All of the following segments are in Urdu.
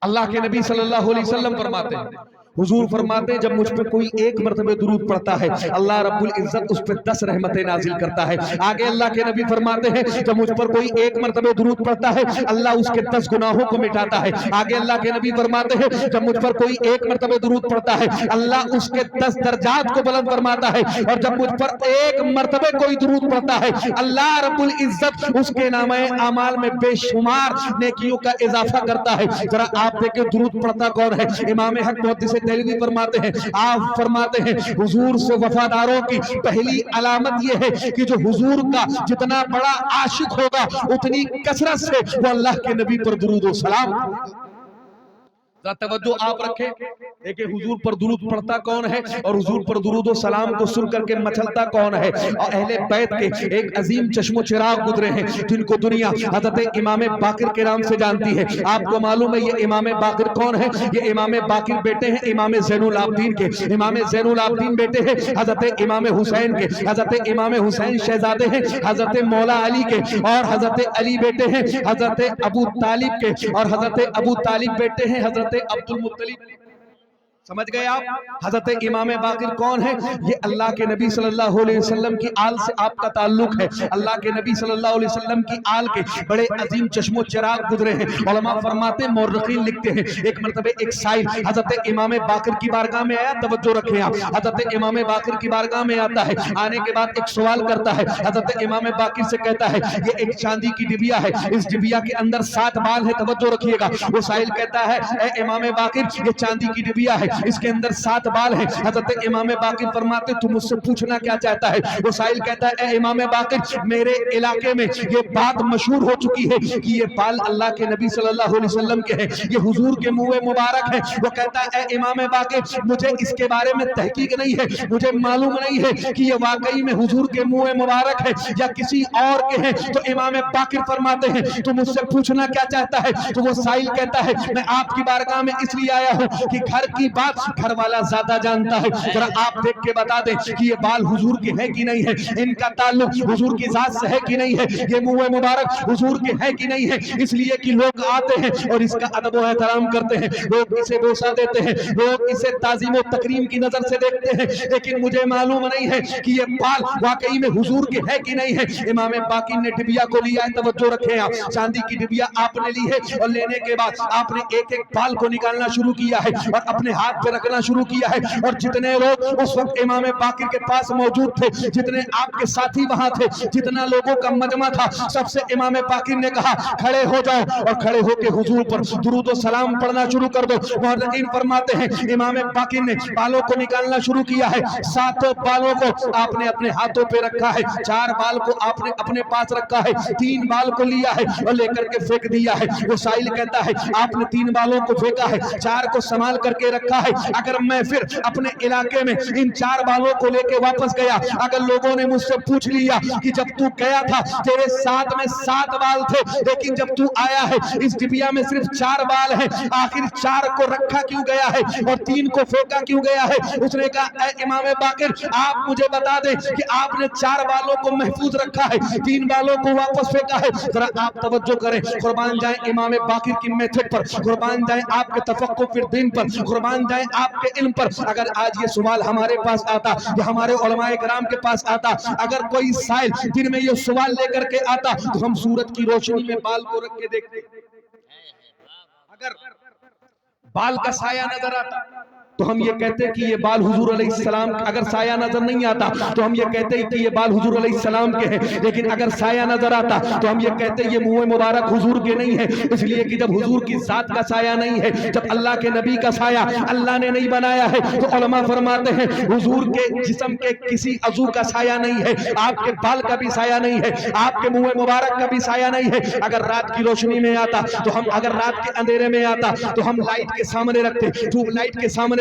اللہ کے نبی صلی اللہ علیہ وسلم فرماتے ہیں، حضور فرماتے ہیں جب مجھ پہ کوئی ایک مرتبہ درود پڑھتا ہے اللہ رب العزت اس پہ 10 رحمتیں نازل کرتا ہے۔ آگے اللہ کے نبی فرماتے ہیں جب مجھ پر کوئی ایک مرتبہ درود پڑھتا ہے اللہ اس کے 10 گناہوں کو مٹاتا ہے۔ آگے اللہ کے نبی فرماتے ہیں جب مجھ پر کوئی ایک مرتبہ درود پڑھتا ہے اللہ اس کے 10 درجات کو بلند فرماتا ہے، اور جب مجھ پر ایک مرتبہ کوئی درود پڑھتا ہے اللہ رب العزت اس کے نامہ اعمال میں بے شمار نیکیوں کا اضافہ کرتا ہے۔ ذرا آپ دیکھیں درود پڑھتا کون ہے؟ امام حق محدث دہلوی فرماتے ہیں، آپ فرماتے ہیں حضور سے وفاداروں کی پہلی علامت یہ ہے کہ جو حضور کا جتنا بڑا عاشق ہوگا اتنی کثرت سے وہ اللہ کے نبی پر درود و سلام۔ ذرا توجہ آپ رکھیں، دیکھیں حضور پر درود پڑھتا کون ہے اور حضور پر درود و سلام کو سن کر کے مچلتا کون ہے۔ اور اہل بیت کے ایک عظیم چشم و چراغ گزرے ہیں جن کو دنیا حضرت امام باقر کے نام سے جانتی ہے۔ آپ کو معلوم ہے یہ امام باقر کون ہے؟ یہ امام باقر بیٹے ہیں امام زین العابدین کے۔ امام زین العابدین بیٹے ہیں حضرت امام حسین کے۔ حضرت امام حسین شہزادے ہیں حضرت مولا علی کے، اور حضرت علی بیٹے ہیں حضرت ابو طالب کے، اور حضرت ابو طالب بیٹے ہیں حضرت عبد المطلب۔ سمجھ گئے آپ؟ حضرت امام باقر کون ہے؟ یہ اللہ کے نبی صلی اللہ علیہ وسلم کی آل سے آپ کا تعلق ہے۔ اللہ کے نبی صلی اللہ علیہ وسلم کی آل کے بڑے عظیم چشم و چراغ گزرے ہیں۔ علماء فرماتے ہیں، مورخین لکھتے ہیں، ایک مرتبہ ایک سائل حضرت امام باقر کی بارگاہ میں آیا، توجہ رکھیں آپ، حضرت امام باقر کی بارگاہ میں آتا ہے، آنے کے بعد ایک سوال کرتا ہے، حضرت امام باقر سے کہتا ہے یہ ایک چاندی کی ڈبیا ہے، اس ڈبیا کے اندر 7 بال ہے، توجہ رکھیے گا۔ وہ سائل کہتا ہے اے امام باقر یہ چاندی کی ڈبیا ہے، اس کے اندر 7 بال ہیں۔ حضرت امام باقر فرماتے تم مجھ سے پوچھنا کیا چاہتا ہے؟ وہ سائل کہتا ہے اے امام باقر میرے علاقے میں یہ بات مشہور ہو چکی ہے کہ یہ بال اللہ کے نبی صلی اللہ علیہ وسلم کے ہیں، یہ حضور کے منہ مبارک ہیں۔ وہ کہتا ہے اے امام باقر مجھے اس کے بارے میں تحقیق نہیں ہے، مجھے معلوم نہیں ہے کہ یہ واقعی میں حضور کے منہ مبارک ہے یا کسی اور کے ہیں۔ تو امام باقر فرماتے ہیں تم مجھ سے پوچھنا کیا چاہتا ہے؟ تو وہ سائل کہتا ہے میں آپ کی بارگاہ میں اس لیے آیا ہوں کہ گھر کی بات گھر والا زیادہ جانتا ہے، ذرا آپ دیکھ کے بتا دیں کہ یہ بال حضور کے ہے کہ نہیں ہے، ان کا تعلق حضور کی ذات سے ہے کہ نہیں ہے، یہ منہ مبارک حضور کے ہے کہ نہیں ہے۔ اس لیے کہ لوگ آتے ہیں اور اس کا ادب و احترام کرتے ہیں، لوگ اسے بوسہ دیتے ہیں، لوگ اسے تعظیم و تکریم کی نظر سے دیکھتے ہیں، لیکن مجھے معلوم نہیں ہے کہ یہ بال واقعی میں حضور کے ہے کہ نہیں ہے۔ امام باقر نے ڈبیا کو لیا ہے، توجہ رکھیں آپ، چاندی کی ڈبیا آپ نے لی ہے، اور لینے کے بعد آپ نے ایک ایک بال کو نکالنا شروع کیا ہے اور اپنے ہاتھ پہ رکھنا شروع کیا ہے، اور جتنے لوگ اس وقت امام باقر کے پاس موجود تھے، جتنے آپ کے ساتھی وہاں تھے، جتنا لوگوں کا مجمع تھا، سب سے امام باقر نے کہا کھڑے ہو جاؤ اور کھڑے ہو کے حضور پر درود و سلام پڑھنا شروع کر دو۔ محققین فرماتے ہیں امام باقر نے بالوں کو نکالنا شروع کیا ہے، 7 بالوں کو آپ نے اپنے ہاتھوں پہ رکھا ہے، 4 بال کو آپ نے اپنے پاس رکھا ہے، 3 بال کو لیا ہے اور لے کر کے پھینک دیا ہے۔ وہ سائل کہتا ہے آپ نے 3 بالوں کو پھینکا ہے، 4 کو سنبھال کر کے رکھا ہے، اگر میں پھر اپنے علاقے میں ان 4 بالوں کو لے کے واپس گیا، اگر لوگوں نے مجھ سے پوچھ لیا کہ جب تو گیا تھا تیرے ساتھ میں 7 بال تھے لیکن جب تو آیا ہے اس ڈبیا میں صرف 4 بال ہیں، آخر 4 کو رکھا کیوں گیا ہے اور 3 کو پھینکا کیوں گیا ہے؟ اس نے کہا اے امام باقر آپ مجھے بتا دیں کہ آپ نے 4 بالوں کو محفوظ رکھا ہے، 3 بالوں کو واپس پھینکا ہے۔ ذرا آپ توجہ کریں، قربان جائیں امام باقر کی میتھڈ پر، قربان جائیں آپ کے تفقہ فی الدین پر، قربان جائیں آپ کے علم پر۔ اگر آج یہ سوال ہمارے پاس آتا یا ہمارے علماء کرام کے پاس آتا، اگر کوئی سائل دن میں یہ سوال لے کر کے آتا تو ہم سورج کی روشنی میں بال کو رکھ کے دیکھتے، اگر بال کا سایہ نظر آتا تو ہم یہ کہتے کہ یہ بال حضور علیہ السلام، اگر سایہ نظر نہیں آتا تو ہم یہ کہتے کہ یہ بال حضور علیہ السلام کے ہیں، لیکن اگر سایہ نظر آتا تو ہم یہ کہتے یہ منہ مبارک حضور کے نہیں ہے، اس لیے کہ جب حضور کی ذات کا سایہ نہیں ہے، جب اللہ کے نبی کا سایہ اللہ نے نہیں بنایا ہے، تو علماء فرماتے ہیں حضور کے جسم کے کسی عضو کا سایہ نہیں ہے، آپ کے بال کا بھی سایہ نہیں ہے، آپ کے منہ مبارک کا بھی سایہ نہیں ہے۔ اگر رات کی روشنی میں آتا تو ہم، اگر رات کے اندھیرے میں آتا تو ہم لائٹ کے سامنے رکھتے، ٹیوب لائٹ کے سامنے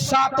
7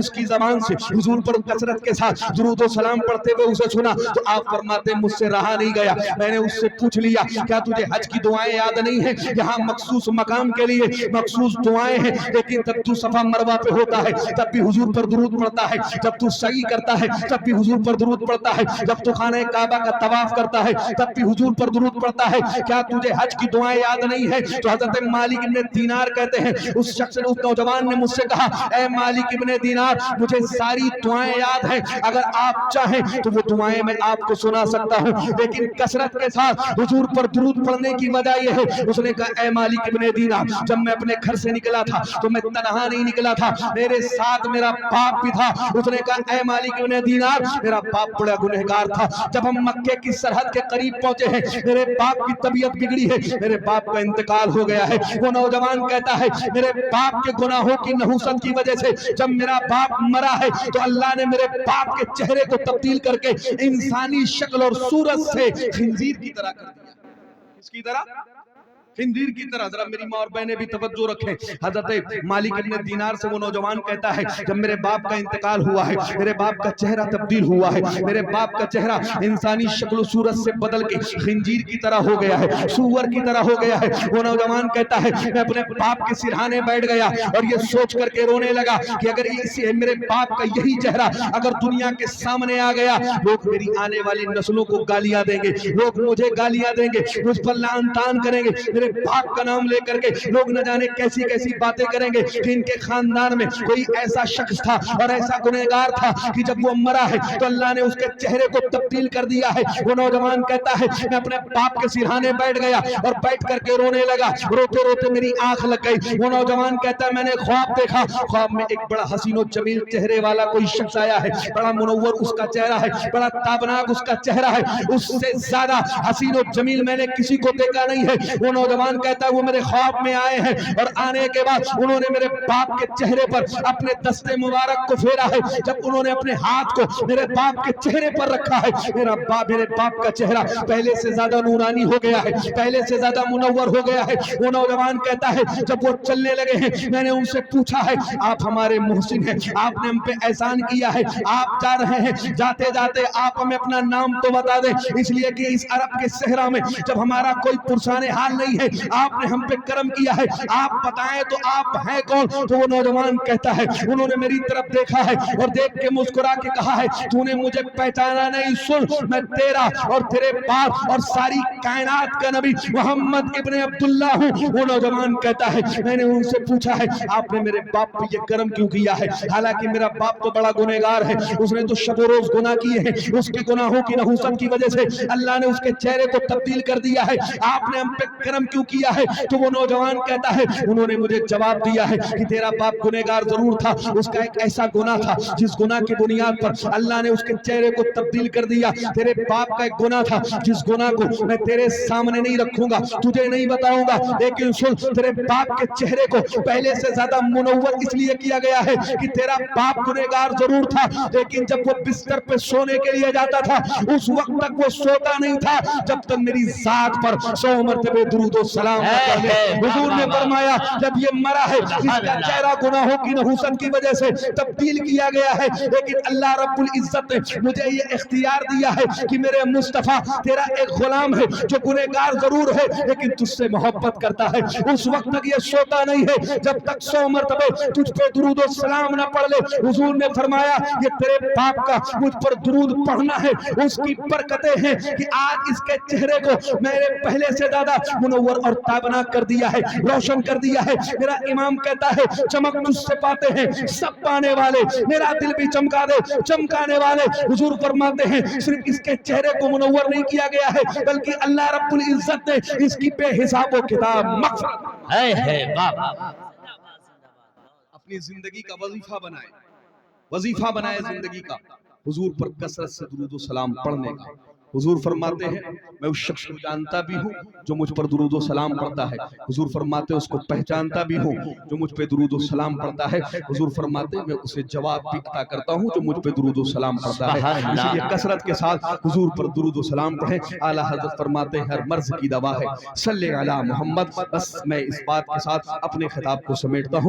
اس کی زبان سے حضور پر کثرت کے ساتھ درود و سلام پڑھتے ہوئے اسے سنا تو آپ فرماتے ہیں مجھ سے رہا نہیں گیا، میں نے اس سے پوچھ لیا کیا تجھے حج کی دعائیں یاد نہیں ہیں؟ یہاں مخصوص مقام کے لیے مخصوص دعائیں ہیں، لیکن جب تو صفا مروہ پہ ہوتا ہے تب بھی حضور پر درود پڑھتا ہے، جب تو سعی کرتا ہے تب بھی حضور پر درود پڑھتا ہے، جب تو خانہ کعبہ کا طواف کرتا ہے تب بھی حضور پر درود پڑھتا ہے، کیا تجھے حج کی دعائیں یاد نہیں ہے؟ تو حضرت مالک ابن دینار کہتے ہیں اس شخص نے، اس نوجوان نے مجھ سے کہا اے مالک ابن دینار مجھے ساری دعائیں یاد ہیں، اگر آپ چاہیں تو وہ دعائیں میں آپ کو سنا سکتا ہوں، لیکن کثرت کے ساتھ حضور پر درود پڑھنے کی وجہ یہ ہے۔ اس نے کہا اے مالک ابن دینار جب میں اپنے گھر سے نکلا تھا تو میں تنہا نہیں نکلا تھا، میرے ساتھ میرا باپ بھی تھا۔ اس نے کہا اے مالک ابن دینار میرا باپ بڑا گنہگار تھا، جب ہم مکے کی سرحد کے قریب پہنچے ہیں میرے باپ کی طبیعت بگڑی ہے، میرے باپ کا انتقال ہو گیا ہے۔ وہ نوجوان کہتا ہے میرے باپ کے گناہوں کی نحوست کی وجہ سے جب میرا باپ مرا ہے تو اللہ نے میرے باپ کے چہرے کو تبدیل کر کے انسانی شکل اور صورت سے خنزیر کی طرح کر دیا۔ کس کی طرح؟ خنزیر کی طرح۔ ذرا میری ماں اور بہنیں بھی توجہ رکھیں، حضرت مالک ابن دینار سے وہ نوجوان کہتا ہے جب میرے باپ کا انتقال ہوا ہے میرے باپ کا چہرہ تبدیل ہوا ہے، میرے باپ کا چہرہ انسانی شکل و صورت سے بدل کے خنزیر کی طرح ہو گیا ہے، سور کی طرح ہو گیا ہے۔ وہ نوجوان کہتا ہے میں اپنے باپ کے سرہانے بیٹھ گیا اور یہ سوچ کر کے رونے لگا کہ اگر میرے باپ کا یہی چہرہ اگر دنیا کے سامنے آ گیا لوگ میری آنے والی نسلوں کو گالیاں دیں گے، لوگ مجھے گالیاں دیں گے، مجھ پر لعن طعن کریں گے، میرے باپ کا نام لے کر کے لوگ نہ جانے کیسی کیسی باتیں کریں گے کہ ان کے خاندان میں کوئی ایسا شخص تھا اور ایسا گنہگار تھا کہ جب وہ مرا ہے تو اللہ نے اس کے چہرے کو تبدیل کر دیا ہے۔ وہ نوجوان کہتا ہے میں اپنے باپ کے سرہانے بیٹھ گیا اور بیٹھ کر کے رونے لگا، روتے روتے میری آنکھ لگ گئی۔ وہ نوجوان کہتا ہے میں نے خواب دیکھا، خواب میں ایک بڑا حسین و جمیل چہرے والا کوئی شخص آیا ہے، بڑا منور اس کا چہرہ ہے، بڑا تابناک اس کا چہرہ ہے، اس سے زیادہ حسین و جمیل میں نے کسی کو دیکھا نہیں ہے۔ وہ نوجوان کہتا ہے وہ میرے خواب میں آئے ہیں اور آنے کے بعد انہوں نے میرے باپ کے چہرے پر اپنے دست مبارک کو پھیرا ہے، جب انہوں نے اپنے ہاتھ کو میرے باپ کے چہرے پر رکھا ہے میرے باپ کا چہرہ پہلے سے زیادہ نورانی ہو گیا ہے، پہلے سے زیادہ منور ہو گیا ہے۔ وہ نوجوان کہتا ہے جب وہ چلنے لگے ہیں میں نے ان سے پوچھا ہے آپ ہمارے محسن ہیں، آپ نے ہم پہ احسان کیا ہے، آپ جا رہے ہیں، جاتے جاتے آپ ہمیں اپنا نام تو بتا دیں، اس لیے کہ اس عرب کے صحرا میں جب ہمارا کوئی پرسان حال نہیں ہے آپ نے ہم پہ کرم کیا ہے، آپ بتائیں تو آپ ہیں کون؟ تو وہ نوجوان کہتا ہے انہوں نے میری طرف دیکھا ہے اور دیکھ کے مسکرا کے کہا ہے تو نے مجھے پہچانا نہیں، سن میں تیرا اور تیرے باپ اور ساری کائنات کا نبی محمد ابن عبداللہ ہوں۔ وہ نوجوان کہتا ہے میں نے ان سے پوچھا ہے آپ نے میرے باپ پہ یہ کرم کیوں کیا ہے، حالانکہ میرا باپ تو بڑا گنہگار ہے، اس نے تو شب و روز گناہ کیے ہیں، اس کے گناہوں کی نحوست کی وجہ سے اللہ نے اس کے چہرے کو تبدیل کر دیا ہے، آپ نے ہم پہ کرم کیوں کیا ہے؟ تو وہ نوجوان کہتا ہے انہوں نے مجھے جواب دیا ہے کہ تیرا باپ گنہگار ضرور تھا، اس کا ایک ایسا گناہ تھا جس گناہ کی بنیاد پر اللہ نے اس کے چہرے کو تبدیل کر دیا، تیرے باپ کا ایک گناہ تھا جس گناہ کو میں تیرے سامنے نہیں رکھوں گا، تجھے نہیں بتاؤں گا، لیکن سن تیرے باپ کے چہرے کو پہلے سے زیادہ منور اس لیے کیا گیا ہے کہ تیرا باپ گنہگار ضرور تھا لیکن جب وہ بستر پہ سونے کے لیے جاتا تھا اس وقت تک وہ سوتا نہیں تھا جب تک میری ذات پر 100 مرتبہ درود و سلام نہ کر لے۔ حضور نے فرمایا جب یہ مرا ہے اس کا چہرہ گناہوں کی نحوست کی وجہ سے تبدیل کیا گیا ہے، لیکن اللہ رب العزت نے مجھے یہ اختیار دیا ہے کہ میرے مصطفیٰ تیرا ایک غلام ہے جو گنہگار ضرور ہے لیکن تجھ سے محبت کرتا ہے، اس وقت تک یہ سوتا نہیں ہے جب تک 100 مرتبہ تجھ پہ درود و سلام نہ پڑھ لے۔ حضور نے فرمایا یہ تیرے باپ کا مجھ پر درود پڑھنا ہے، اس کی برکتیں ہیں کہ آج اس کے چہرے کو میرے پہلے سے زیادہ منور اور تابناک کر دیا ہے، روشن کر دیا ہے۔ میرا امام کہتا ہے چمک تجھ سے پاتے ہیں سب پانے والے، میرا دل بھی چمکا دے چمکانے والے۔ حضور فرماتے ہیں صرف اس کے چہرے کو منور نہیں کیا گیا ہے بلکہ اللہ رب العزت نے اس کی بے حساب و کتاب مغفرت اپنی زندگی کا وظیفہ بنائے زندگی کا حضور پر کثرت سے درود و سلام پڑھنے کا۔ حضور فرماتے ہیں میں اس شخص کو جانتا بھی ہوں جو مجھ پر درود و سلام پڑھتا ہے، حضور فرماتے ہیں اس کو پہچانتا بھی ہوں جو مجھ پہ درود و سلام پڑھتا ہے، حضور فرماتے ہیں میں اسے جواب بھی عطا کرتا ہوں جو مجھ پہ درود و سلام پڑھتا ہے۔ اس لیے کثرت کے ساتھ حضور پر درود و سلام پڑھیں۔ اعلیٰ حضرت فرماتے ہیں ہر مرض کی دوا ہے، صلی علی محمد۔ بس میں اس بات کے ساتھ اپنے خطاب کو سمیٹتا ہوں۔